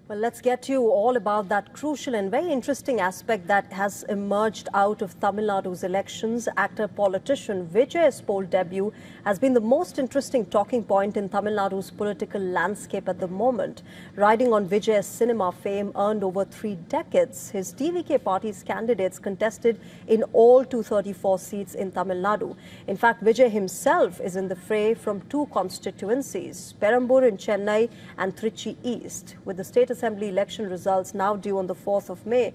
Well, let's get you all about that crucial and very interesting aspect that has emerged out of Tamil Nadu's elections. Actor-politician Vijay's poll debut has been the most interesting talking point in Tamil Nadu's political landscape at the moment. Riding on Vijay's cinema fame earned over 3 decades, his TVK party's candidates contested in all 234 seats in Tamil Nadu. In fact, Vijay himself is in the fray from 2 constituencies, Perambur in Chennai and Trichy East, with the state Assembly election results now due on the 4th of May.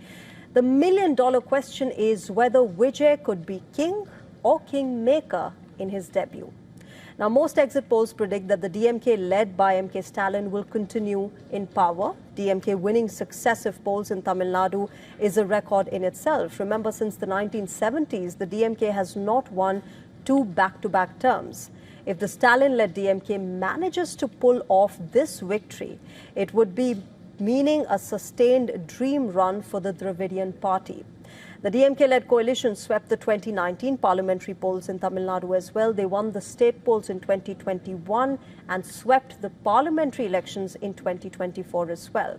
The million-dollar question is whether Vijay could be king or kingmaker in his debut. Now, most exit polls predict that the DMK led by MK Stalin will continue in power. DMK winning successive polls in Tamil Nadu is a record in itself. Remember, since the 1970s, the DMK has not won 2 back-to-back terms. If the Stalin-led DMK manages to pull off this victory, it would be meaning a sustained dream run for the Dravidian party. The DMK-led coalition swept the 2019 parliamentary polls in Tamil Nadu as well. They won the state polls in 2021 and swept the parliamentary elections in 2024 as well.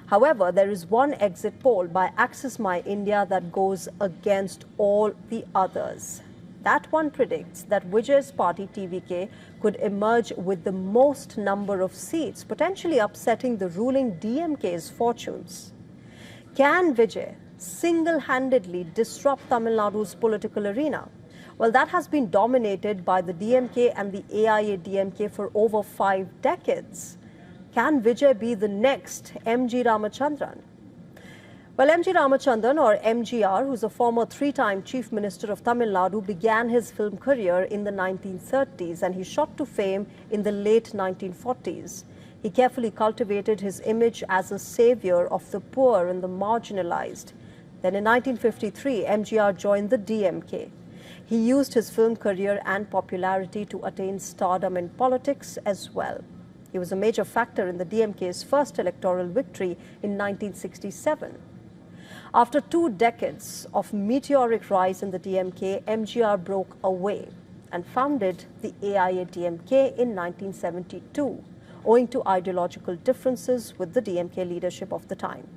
However, there is one exit poll by Axis My India that goes against all the others. That one predicts that Vijay's party TVK could emerge with the most number of seats, potentially upsetting the ruling DMK's fortunes. Can Vijay single-handedly disrupt Tamil Nadu's political arena? Well, that has been dominated by the DMK and the AIA-DMK for over 5 decades. Can Vijay be the next MG Ramachandran? Well, MG Ramachandran, or MGR, who's a former 3-time Chief Minister of Tamil Nadu, began his film career in the 1930s and he shot to fame in the late 1940s. He carefully cultivated his image as a savior of the poor and the marginalized. Then in 1953, MGR joined the DMK. He used his film career and popularity to attain stardom in politics as well. He was a major factor in the DMK's first electoral victory in 1967. After 2 decades of meteoric rise in the DMK, MGR broke away and founded the AIA-DMK in 1972, owing to ideological differences with the DMK leadership of the time.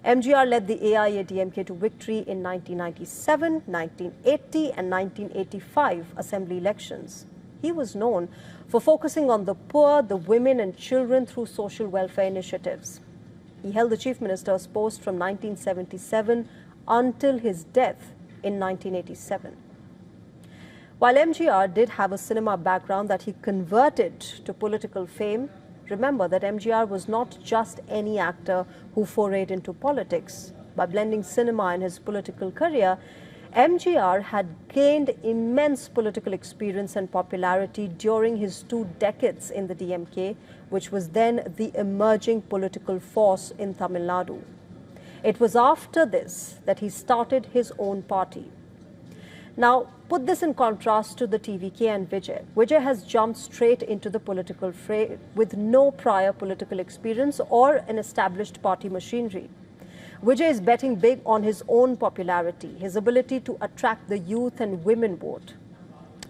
MGR led the AIA-DMK to victory in 1997, 1980 and 1985 assembly elections. He was known for focusing on the poor, the women and children through social welfare initiatives. He held the Chief Minister's post from 1977 until his death in 1987. While MGR did have a cinema background that he converted to political fame, remember that MGR was not just any actor who forayed into politics. By blending cinema in his political career, MGR had gained immense political experience and popularity during his 2 decades in the DMK, which was then the emerging political force in Tamil Nadu. It was after this that he started his own party. Now, put this in contrast to the TVK and Vijay. Vijay has jumped straight into the political fray with no prior political experience or an established party machinery. Vijay is betting big on his own popularity, his ability to attract the youth and women vote,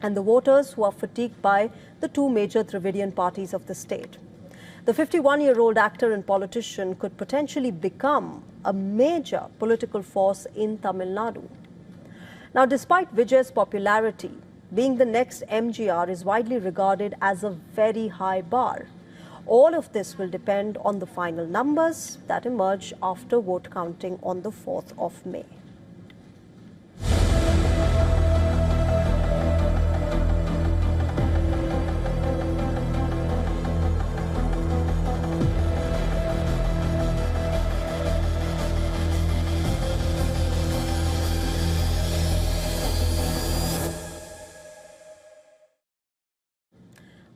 and the voters who are fatigued by the 2 major Dravidian parties of the state. The 51-year-old actor and politician could potentially become a major political force in Tamil Nadu. Now, despite Vijay's popularity, being the next MGR is widely regarded as a very high bar. All of this will depend on the final numbers that emerge after vote counting on the 4th of May.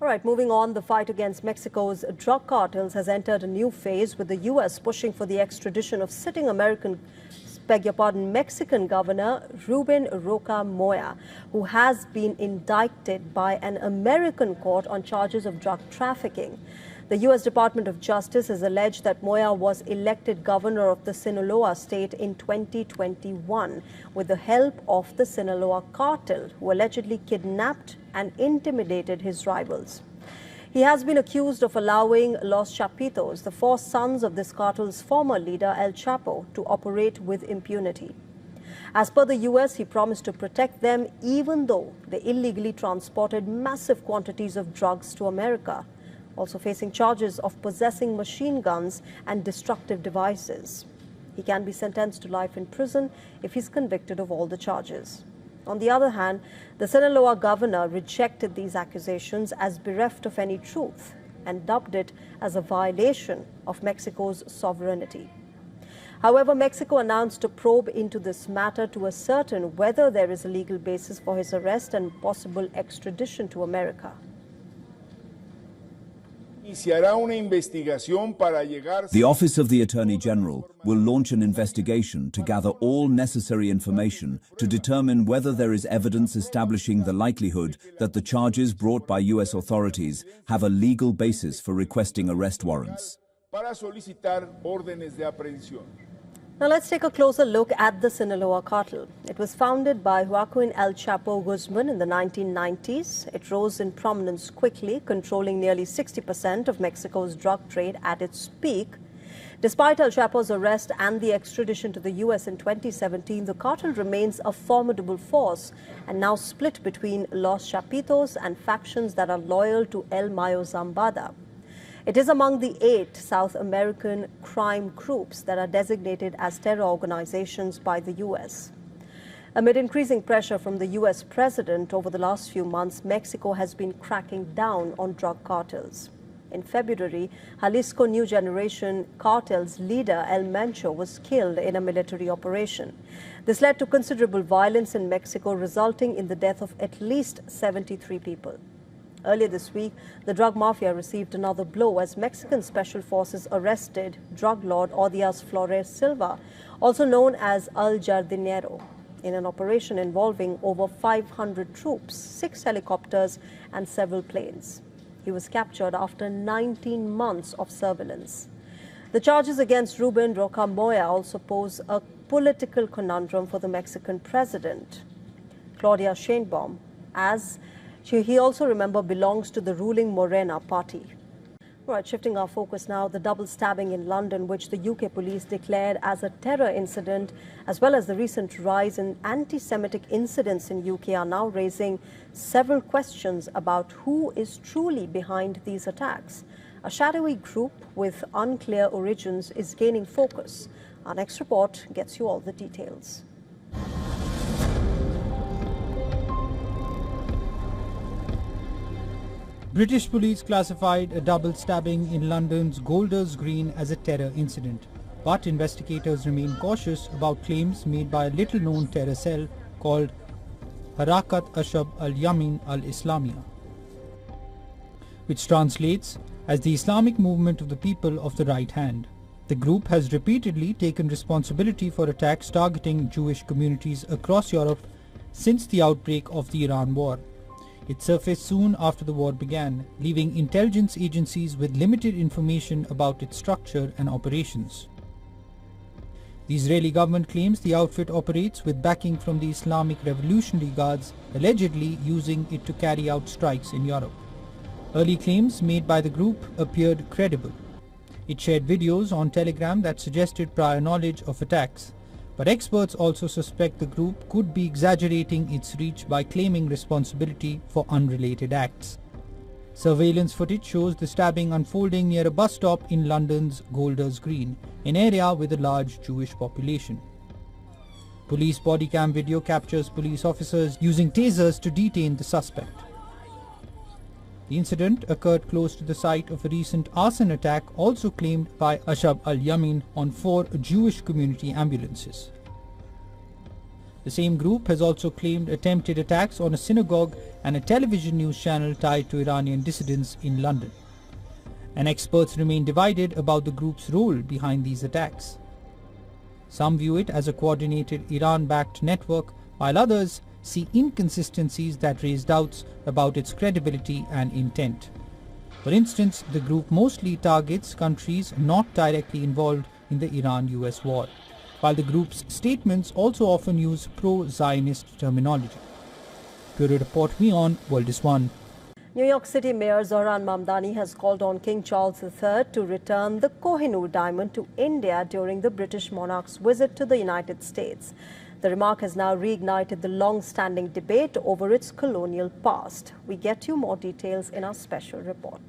All right, moving on, the fight against Mexico's drug cartels has entered a new phase, with the U.S. pushing for the extradition of sitting Mexican Governor Ruben Roca Moya, who has been indicted by an American court on charges of drug trafficking. The U.S. Department of Justice has alleged that Moya was elected governor of the Sinaloa state in 2021 with the help of the Sinaloa cartel, who allegedly kidnapped and intimidated his rivals. He has been accused of allowing Los Chapitos, the four sons of this cartel's former leader El Chapo, to operate with impunity. As per the US, he promised to protect them even though they illegally transported massive quantities of drugs to America, also facing charges of possessing machine guns and destructive devices. He can be sentenced to life in prison if he's convicted of all the charges. On the other hand, the Sinaloa governor rejected these accusations as bereft of any truth and dubbed it as a violation of Mexico's sovereignty. However, Mexico announced a probe into this matter to ascertain whether there is a legal basis for his arrest and possible extradition to America. The Office of the Attorney General will launch an investigation to gather all necessary information to determine whether there is evidence establishing the likelihood that the charges brought by US authorities have a legal basis for requesting arrest warrants. Now let's take a closer look at the Sinaloa cartel. It was founded by Joaquin El Chapo Guzman in the 1990s. It rose in prominence quickly, controlling nearly 60% of Mexico's drug trade at its peak. Despite El Chapo's arrest and the extradition to the US in 2017, the cartel remains a formidable force and now split between Los Chapitos and factions that are loyal to El Mayo Zambada. It is among the 8 South American crime groups that are designated as terror organizations by the US. Amid increasing pressure from the US president over the last few months, Mexico has been cracking down on drug cartels. In February, Jalisco New Generation cartel's leader El Mencho was killed in a military operation. This led to considerable violence in Mexico, resulting in the death of at least 73 people. Earlier this week, the drug mafia received another blow as Mexican special forces arrested drug lord Odias Flores Silva, also known as El Jardinero, in an operation involving over 500 troops, 6 helicopters and several planes. He was captured after 19 months of surveillance. The charges against Ruben Roca Moya also pose a political conundrum for the Mexican president, Claudia Sheinbaum, as he also, remember, belongs to the ruling Morena party. All right, shifting our focus now, the double stabbing in London, which the UK police declared as a terror incident, as well as the recent rise in anti-Semitic incidents in UK, are now raising several questions about who is truly behind these attacks. A shadowy group with unclear origins is gaining focus. Our next report gets you all the details. British police classified a double stabbing in London's Golders Green as a terror incident, but investigators remain cautious about claims made by a little-known terror cell called Harakat Ashab al-Yamin al-Islamiyah, which translates as the Islamic Movement of the People of the Right Hand. The group has repeatedly taken responsibility for attacks targeting Jewish communities across Europe since the outbreak of the Iran war. It surfaced soon after the war began, leaving intelligence agencies with limited information about its structure and operations. The Israeli government claims the outfit operates with backing from the Islamic Revolutionary Guards, allegedly using it to carry out strikes in Europe. Early claims made by the group appeared credible. It shared videos on Telegram that suggested prior knowledge of attacks. But experts also suspect the group could be exaggerating its reach by claiming responsibility for unrelated acts. Surveillance footage shows the stabbing unfolding near a bus stop in London's Golders Green, an area with a large Jewish population. Police body cam video captures police officers using tasers to detain the suspect. The incident occurred close to the site of a recent arson attack also claimed by Ashab al-Yamin on 4 Jewish community ambulances. The same group has also claimed attempted attacks on a synagogue and a television news channel tied to Iranian dissidents in London. And experts remain divided about the group's role behind these attacks. Some view it as a coordinated Iran-backed network, while others see inconsistencies that raise doubts about its credibility and intent. For instance, the group mostly targets countries not directly involved in the Iran-US war, while the group's statements also often use pro-Zionist terminology. Bureau Report, WION, World is One. New York City Mayor Zohran Mamdani has called on King Charles III to return the Koh-i-Noor diamond to India during the British monarch's visit to the United States. The remark has now reignited the long-standing debate over its colonial past. We get you more details in our special report.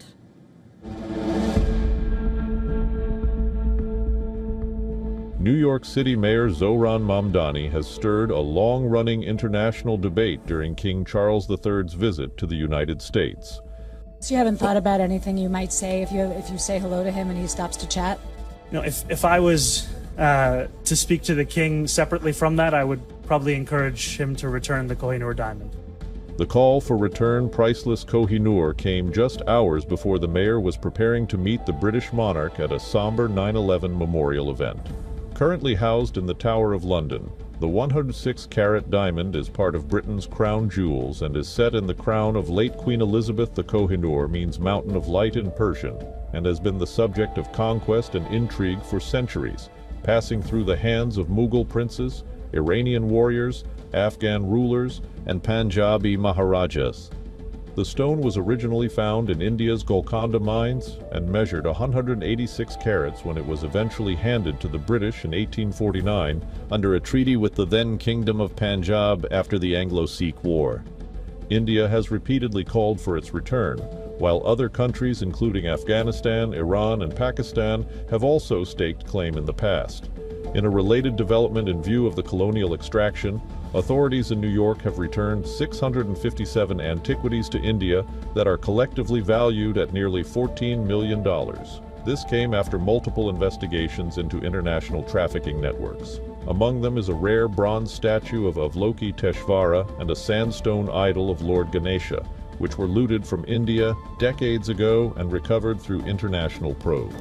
New York City Mayor Zohran Mamdani has stirred a long-running international debate during King Charles III's visit to the United States. So you haven't thought about anything you might say if you say hello to him and he stops to chat? You know, if I was to speak to the king separately from that, I would probably encourage him to return the Koh-i-Noor diamond. The call for return priceless Koh-i-Noor came just hours before the mayor was preparing to meet the British monarch at a somber 9/11 memorial event. Currently housed in the Tower of London, the 106-carat diamond is part of Britain's crown jewels and is set in the crown of late Queen Elizabeth. The Koh-i-Noor means mountain of light in Persian and has been the subject of conquest and intrigue for centuries, passing through the hands of Mughal princes, Iranian warriors, Afghan rulers, and Punjabi Maharajas. The stone was originally found in India's Golconda mines and measured 186 carats when it was eventually handed to the British in 1849 under a treaty with the then Kingdom of Punjab after the Anglo-Sikh War. India has repeatedly called for its return, while other countries including Afghanistan, Iran, and Pakistan have also staked claim in the past. In a related development in view of the colonial extraction, authorities in New York have returned 657 antiquities to India that are collectively valued at nearly $14 million. This came after multiple investigations into international trafficking networks. Among them is a rare bronze statue of Avalokiteshvara and a sandstone idol of Lord Ganesha, which were looted from India decades ago and recovered through international probe.